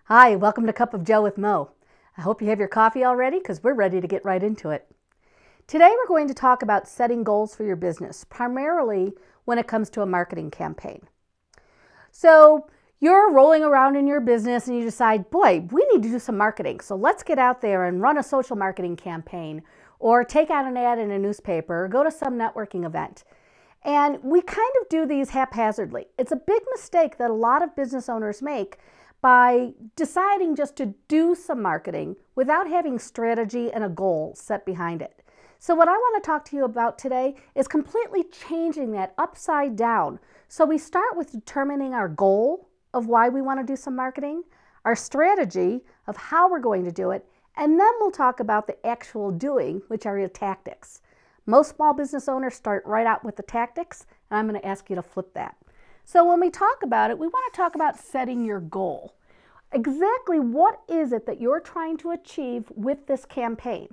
Hi, welcome to Cup of Joe with Mo. I hope you have your coffee already because we're ready to get right into it. Today we're going to talk about setting goals for your business, primarily when it comes to a marketing campaign. So you're rolling around in your business and you decide, boy, we need to do some marketing. So let's get out there and run a social marketing campaign or take out an ad in a newspaper or go to some networking event. And we kind of do these haphazardly. It's a big mistake that a lot of business owners make by deciding just to do some marketing without having strategy and a goal set behind it. So what I want to talk to you about today is completely changing that upside down. So we start with determining our goal of why we want to do some marketing, our strategy of how we're going to do it, and then we'll talk about the actual doing, which are your tactics. Most small business owners start right out with the tactics, and I'm going to ask you to flip that. So when we talk about it, we want to talk about setting your goal. Exactly what is it that you're trying to achieve with this campaign?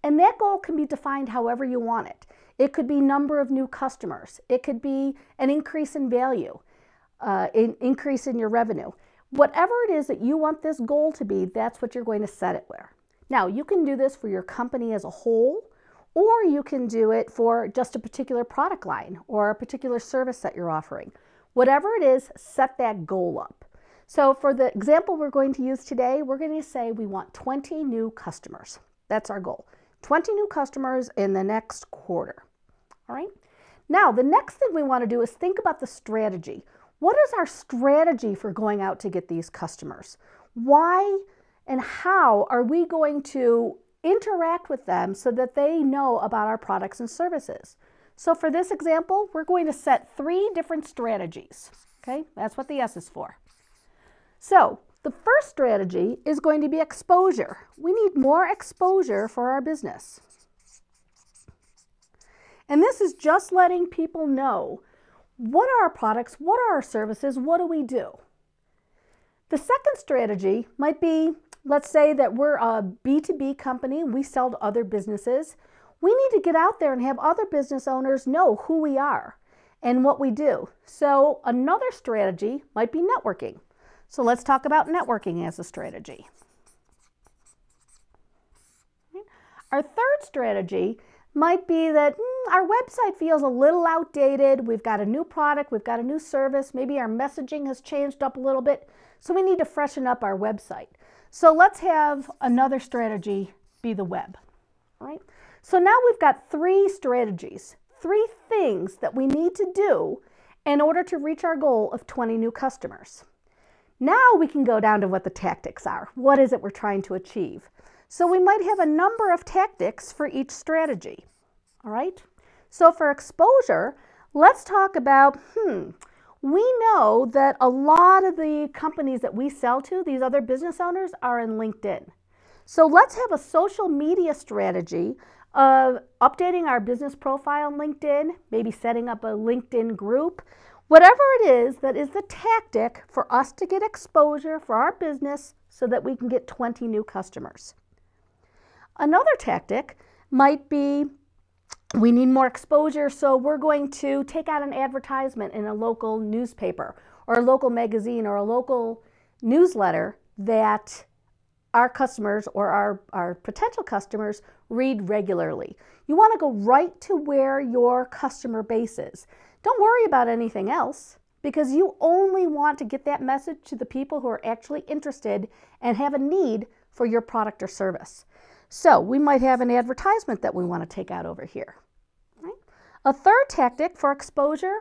And that goal can be defined however you want it. It could be number of new customers. It could be an increase in value, an increase in your revenue. Whatever it is that you want this goal to be, that's what you're going to set it where. Now, you can do this for your company as a whole, or you can do it for just a particular product line or a particular service that you're offering. Whatever it is, set that goal up. So for the example we're going to use today, we're going to say we want 20 new customers. That's our goal. 20 new customers in the next quarter. All right. Now, the next thing we want to do is think about the strategy. What is our strategy for going out to get these customers? Why and how are we going to interact with them so that they know about our products and services? So for this example, we're going to set 3 different strategies. Okay, that's what the S is for. So the first strategy is going to be exposure. We need more exposure for our business. And this is just letting people know what are our products, what are our services, what do we do? The second strategy might be, let's say that we're a B2B company, we sell to other businesses. We need to get out there and have other business owners know who we are and what we do. So another strategy might be networking. So let's talk about networking as a strategy. Our third strategy might be that our website feels a little outdated. We've got a new product, we've got a new service, maybe our messaging has changed up a little bit, so we need to freshen up our website. So let's have another strategy be the web. All right? So now we've got 3 strategies, 3 things that we need to do in order to reach our goal of 20 new customers. Now we can go down to what the tactics are. What is it we're trying to achieve? So we might have a number of tactics for each strategy. All right? So for exposure, let's talk about, we know that a lot of the companies that we sell to, these other business owners, are in LinkedIn. So let's have a social media strategy of updating our business profile on LinkedIn, maybe setting up a LinkedIn group. Whatever it is that is the tactic for us to get exposure for our business so that we can get 20 new customers. Another tactic might be we need more exposure, so we're going to take out an advertisement in a local newspaper or a local magazine or a local newsletter that our customers or our potential customers read regularly. You want to go right to where your customer base is. Don't worry about anything else because you only want to get that message to the people who are actually interested and have a need for your product or service. So we might have an advertisement that we want to take out over here. Right? A third tactic for exposure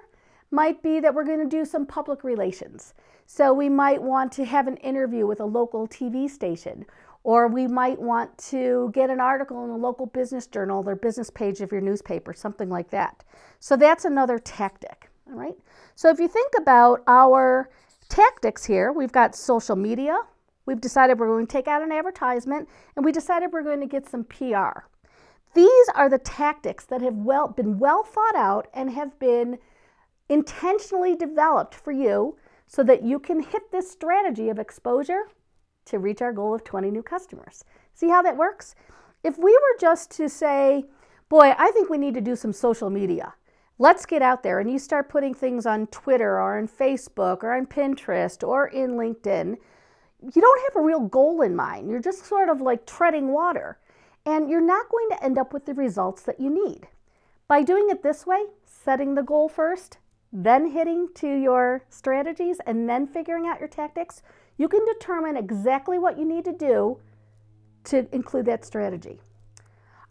might be that we're going to do some public relations. So we might want to have an interview with a local TV station, or we might want to get an article in a local business journal or business page of your newspaper, something like that. So that's another tactic. All right? So if you think about our tactics here, we've got social media, we've decided we're going to take out an advertisement, and we decided we're going to get some PR. These are the tactics that have been well thought out and have been intentionally developed for you so that you can hit this strategy of exposure to reach our goal of 20 new customers. See how that works? If we were just to say, boy, I think we need to do some social media. Let's get out there, and you start putting things on Twitter or on Facebook or on Pinterest or in LinkedIn. you don't have a real goal in mind. You're just sort of like treading water, and you're not going to end up with the results that you need. By doing it this way, setting the goal first, then hitting to your strategies, and then figuring out your tactics, you can determine exactly what you need to do to include that strategy.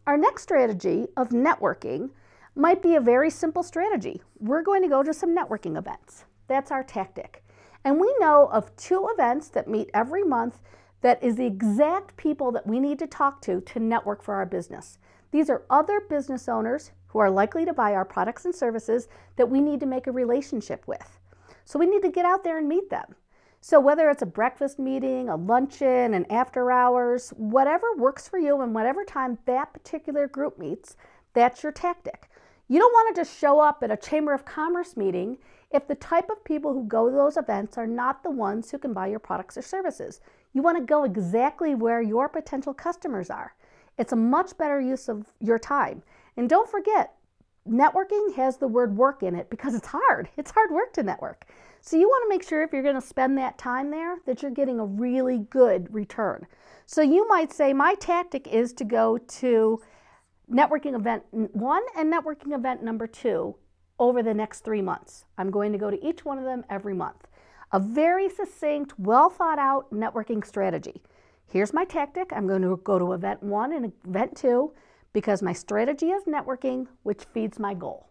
Our next strategy of networking might be a very simple strategy. We're going to go to some networking events. That's our tactic. And we know of 2 events that meet every month that is the exact people that we need to talk to network for our business. These are other business owners who are likely to buy our products and services that we need to make a relationship with. So we need to get out there and meet them. So whether it's a breakfast meeting, a luncheon, an after hours, whatever works for you and whatever time that particular group meets, that's your tactic. You don't want to just show up at a Chamber of Commerce meeting if the type of people who go to those events are not the ones who can buy your products or services. You want to go exactly where your potential customers are. It's a much better use of your time. And don't forget, networking has the word work in it because it's hard. It's hard work to network. So you want to make sure if you're going to spend that time there that you're getting a really good return. So you might say, my tactic is to go to networking event 1 and networking event number 2 over the next 3 months. I'm going to go to each one of them every month. A very succinct, well thought out networking strategy. Here's my tactic. I'm going to go to event 1 and event 2 because my strategy is networking, which feeds my goal.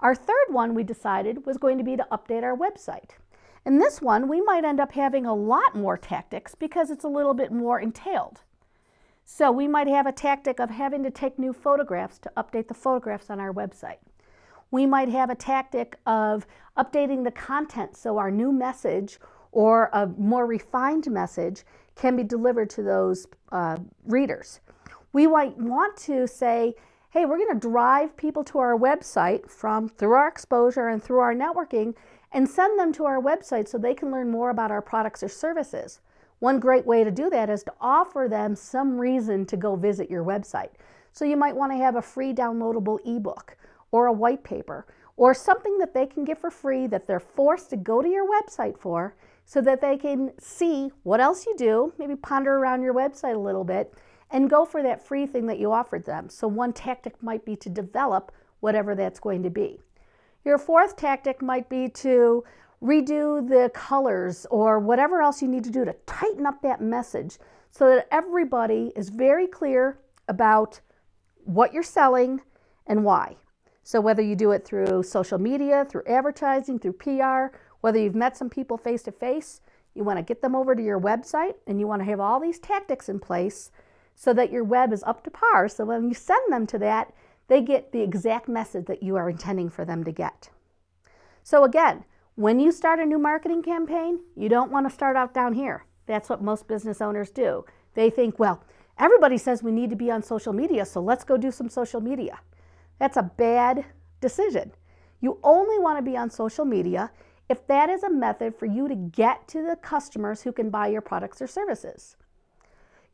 Our third one we decided was going to be to update our website. In this one, we might end up having a lot more tactics because it's a little bit more entailed. So we might have a tactic of having to take new photographs to update the photographs on our website. We might have a tactic of updating the content so our new message or a more refined message can be delivered to those readers. We might want to say, hey, we're going to drive people to our website through our exposure and through our networking and send them to our website so they can learn more about our products or services. One great way to do that is to offer them some reason to go visit your website. So you might want to have a free downloadable ebook or a white paper or something that they can get for free that they're forced to go to your website for so that they can see what else you do, maybe ponder around your website a little bit, and go for that free thing that you offered them. So one tactic might be to develop whatever that's going to be. Your fourth tactic might be to redo the colors or whatever else you need to do to tighten up that message so that everybody is very clear about what you're selling and why. So whether you do it through social media, through advertising, through PR, whether you've met some people face to face, you want to get them over to your website and you want to have all these tactics in place so that your web is up to par. So when you send them to that, they get the exact message that you are intending for them to get. So again, when you start a new marketing campaign, you don't want to start out down here. That's what most business owners do. They think, well, everybody says we need to be on social media, so let's go do some social media. That's a bad decision. You only want to be on social media if that is a method for you to get to the customers who can buy your products or services.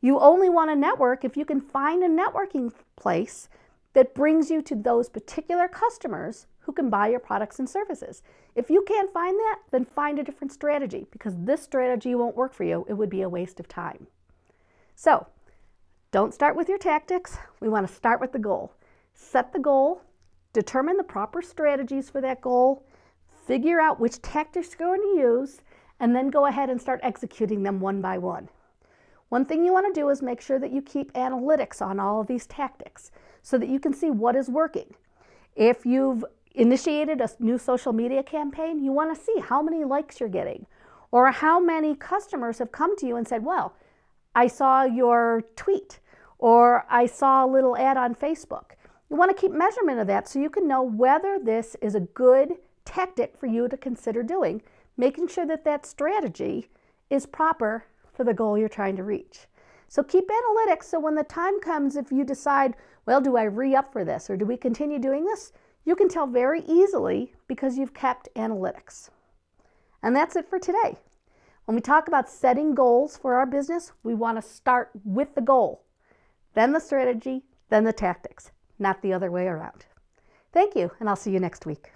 You only want to network if you can find a networking place that brings you to those particular customers who can buy your products and services. If you can't find that, then find a different strategy because this strategy won't work for you. It would be a waste of time. So, don't start with your tactics. We want to start with the goal. Set the goal, determine the proper strategies for that goal, figure out which tactics you're going to use, and then go ahead and start executing them one by one. One thing you want to do is make sure that you keep analytics on all of these tactics so that you can see what is working. If you've initiated a new social media campaign, you want to see how many likes you're getting or how many customers have come to you and said, well, I saw your tweet or I saw a little ad on Facebook. You want to keep measurement of that so you can know whether this is a good tactic for you to consider doing, making sure that that strategy is proper for the goal you're trying to reach. So keep analytics so when the time comes, if you decide, well, do I re-up for this or do we continue doing this? You can tell very easily because you've kept analytics. And that's it for today. When we talk about setting goals for our business, we want to start with the goal, then the strategy, then the tactics, not the other way around. Thank you, and I'll see you next week.